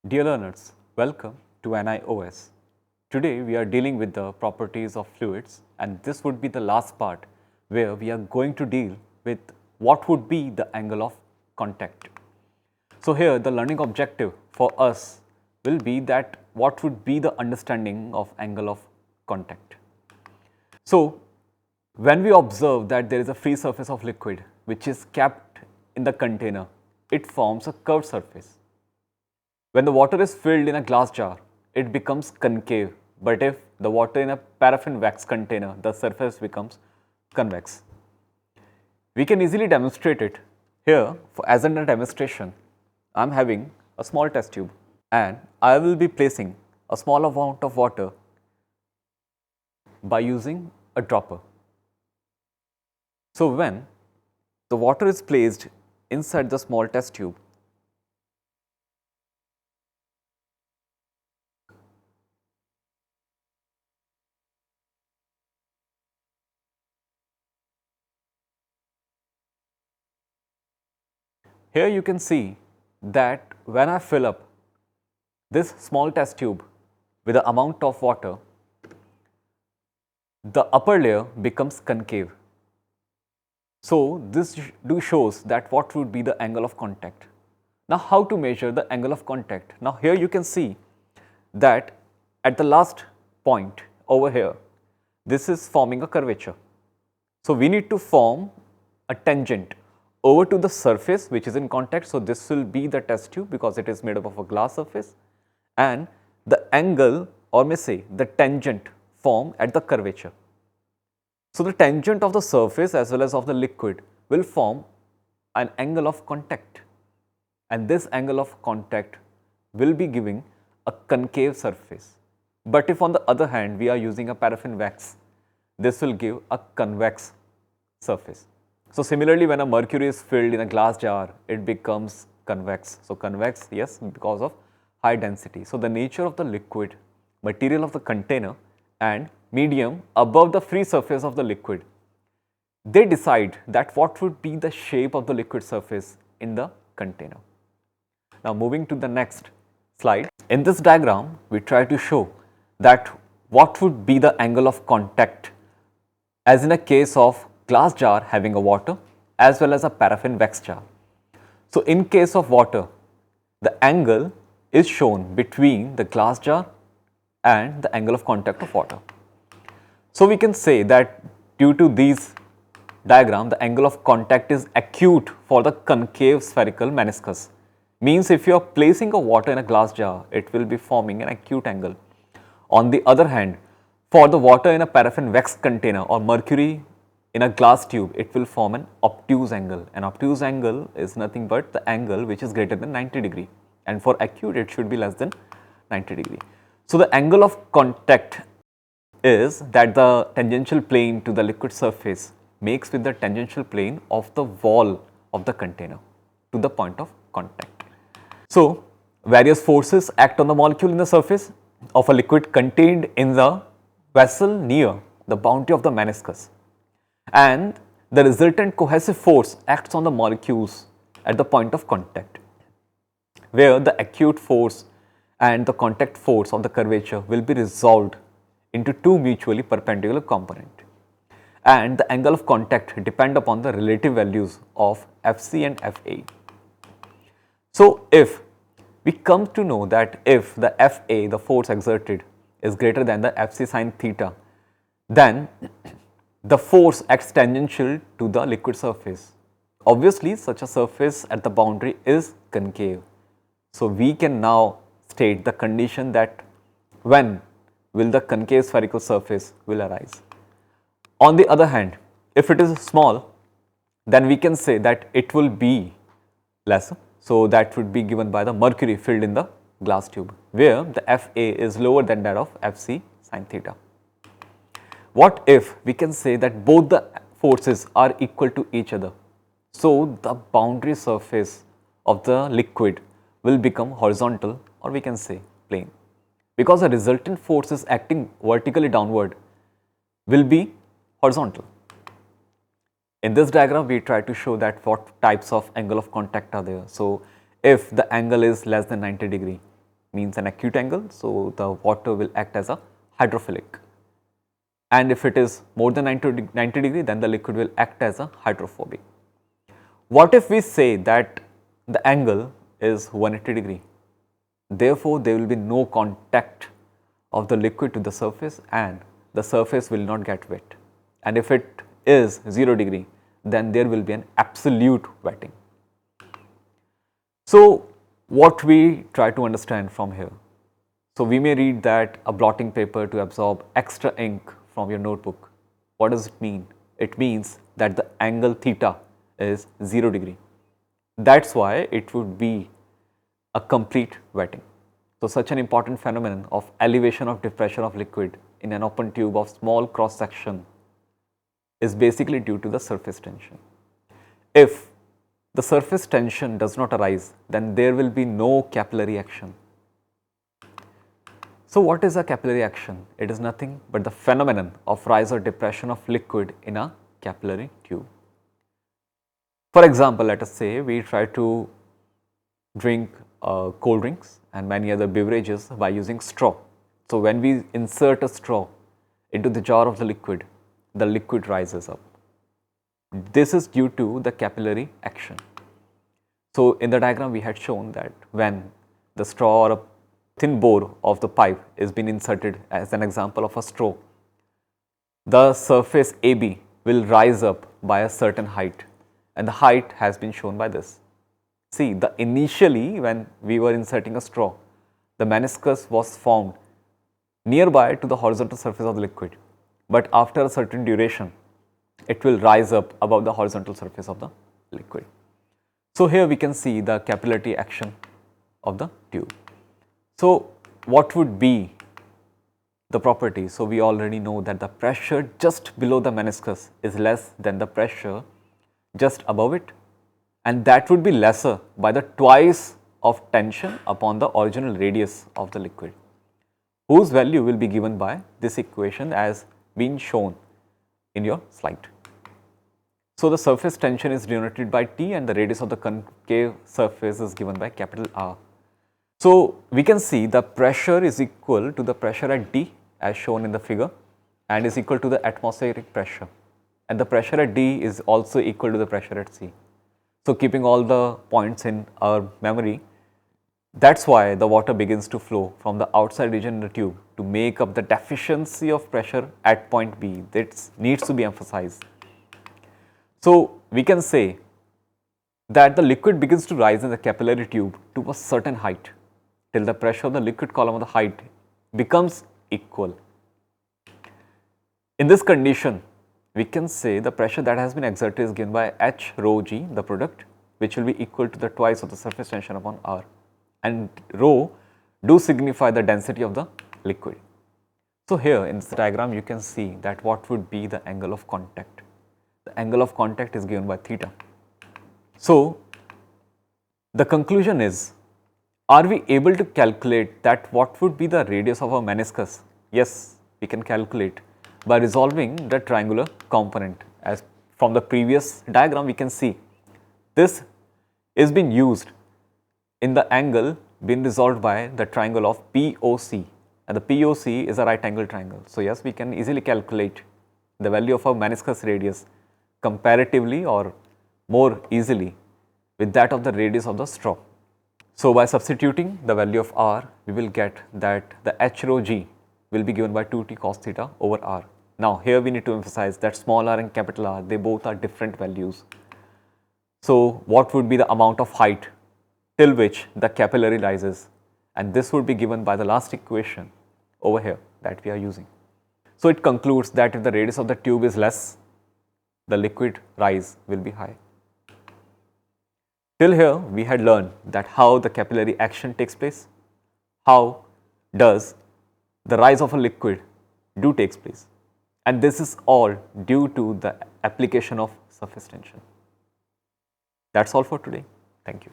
Dear learners, welcome to NIOS. Today we are dealing with the properties of fluids, and this would be the last part where we are going to deal with what would be the angle of contact. So here the learning objective for us will be that what would be the understanding of angle of contact. So when we observe that there is a free surface of liquid which is kept in the container, it forms a curved surface. When the water is filled in a glass jar, it becomes concave, but if the water in a paraffin wax container, the surface becomes convex. We can easily demonstrate it. Here, as a demonstration, I am having a small test tube and I will be placing a small amount of water by using a dropper. So when the water is placed inside the small test tube, here you can see that when I fill up this small test tube with the amount of water, the upper layer becomes concave. So this shows that what would be the angle of contact. Now how to measure the angle of contact? Now here you can see that at the last point over here, this is forming a curvature. So we need to form a tangent over to the surface which is in contact. So this will be the test tube because it is made up of a glass surface, and the angle, or may say the tangent, form at the curvature. So the tangent of the surface as well as of the liquid will form an angle of contact, and this angle of contact will be giving a concave surface. But if on the other hand we are using a paraffin wax, this will give a convex surface. So similarly, when a mercury is filled in a glass jar, it becomes convex. So convex, yes, because of high density. So the nature of the liquid, material of the container and medium above the free surface of the liquid, they decide that what would be the shape of the liquid surface in the container. Now moving to the next slide. In this diagram, we try to show that what would be the angle of contact as in a case of glass jar having a water as well as a paraffin wax jar. So in case of water, the angle is shown between the glass jar and the angle of contact of water. So we can say that due to these diagram, the angle of contact is acute for the concave spherical meniscus. Means if you are placing a water in a glass jar, it will be forming an acute angle. On the other hand, for the water in a paraffin wax container or mercury in a glass tube, it will form an obtuse angle. An obtuse angle is nothing but the angle which is greater than 90 degree, and for acute it should be less than 90 degree. So the angle of contact is that the tangential plane to the liquid surface makes with the tangential plane of the wall of the container to the point of contact. So various forces act on the molecule in the surface of a liquid contained in the vessel near the boundary of the meniscus, and the resultant cohesive force acts on the molecules at the point of contact, where the acute force and the contact force of the curvature will be resolved into two mutually perpendicular components, and the angle of contact depend upon the relative values of Fc and Fa. So if we come to know that if the Fa, the force exerted, is greater than the Fc sin theta, then the force acts tangential to the liquid surface. Obviously, such a surface at the boundary is concave. So we can now state the condition that when will the concave spherical surface will arise. On the other hand, if it is small, then we can say that it will be lesser. So that would be given by the mercury filled in the glass tube, where the Fa is lower than that of Fc sin theta. What if we can say that both the forces are equal to each other? So the boundary surface of the liquid will become horizontal, or we can say plane, because the resultant forces acting vertically downward will be horizontal. In this diagram, we try to show that what types of angle of contact are there. So if the angle is less than 90 degree, means an acute angle, so the water will act as a hydrophilic. And if it is more than 90 degree, then the liquid will act as a hydrophobic. What if we say that the angle is 180 degree? Therefore, there will be no contact of the liquid to the surface and the surface will not get wet. And if it is 0 degree, then there will be an absolute wetting. So, what we try to understand from here? So, we may read that a blotting paper to absorb extra ink from your notebook. What does it mean? It means that the angle theta is 0 degree. That's why it would be a complete wetting. So, such an important phenomenon of elevation of depression of liquid in an open tube of small cross section is basically due to the surface tension. If the surface tension does not arise, then there will be no capillary action. So, what is a capillary action? It is nothing but the phenomenon of rise or depression of liquid in a capillary tube. For example, let us say we try to drink cold drinks and many other beverages by using straw. So, when we insert a straw into the jar of the liquid rises up. This is due to the capillary action. So, in the diagram we had shown that when the straw or a thin bore of the pipe is being inserted as an example of a straw, the surface AB will rise up by a certain height, and the height has been shown by this. See, initially when we were inserting a straw, the meniscus was formed nearby to the horizontal surface of the liquid, but after a certain duration, it will rise up above the horizontal surface of the liquid. So, here we can see the capillary action of the tube. So, what would be the property? So, we already know that the pressure just below the meniscus is less than the pressure just above it, and that would be lesser by the twice of tension upon the original radius of the liquid, whose value will be given by this equation as being shown in your slide. So, the surface tension is denoted by T and the radius of the concave surface is given by capital R. So, we can see the pressure is equal to the pressure at D as shown in the figure and is equal to the atmospheric pressure, and the pressure at D is also equal to the pressure at C. So, keeping all the points in our memory, that is why the water begins to flow from the outside region in the tube to make up the deficiency of pressure at point B. That needs to be emphasized. So, we can say that the liquid begins to rise in the capillary tube to a certain height till the pressure of the liquid column of the height becomes equal. In this condition, we can say the pressure that has been exerted is given by H rho g, the product, which will be equal to the twice of the surface tension upon R, and rho do signify the density of the liquid. So, here in this diagram you can see that what would be the angle of contact. The angle of contact is given by theta. So, the conclusion is, are we able to calculate that what would be the radius of a meniscus? Yes, we can calculate by resolving the triangular component. As from the previous diagram we can see, this is being used in the angle being resolved by the triangle of POC, and the POC is a right angle triangle. So, yes, we can easily calculate the value of a meniscus radius comparatively or more easily with that of the radius of the straw. So, by substituting the value of R, we will get that the H rho g will be given by 2t cos theta over R. Now, here we need to emphasize that small r and capital R, they both are different values. So, what would be the amount of height till which the capillary rises, and this would be given by the last equation over here that we are using. So, it concludes that if the radius of the tube is less, the liquid rise will be high. Till here we had learned that how the capillary action takes place, how does the rise of a liquid do takes place, and this is all due to the application of surface tension. That's all for today. Thank you.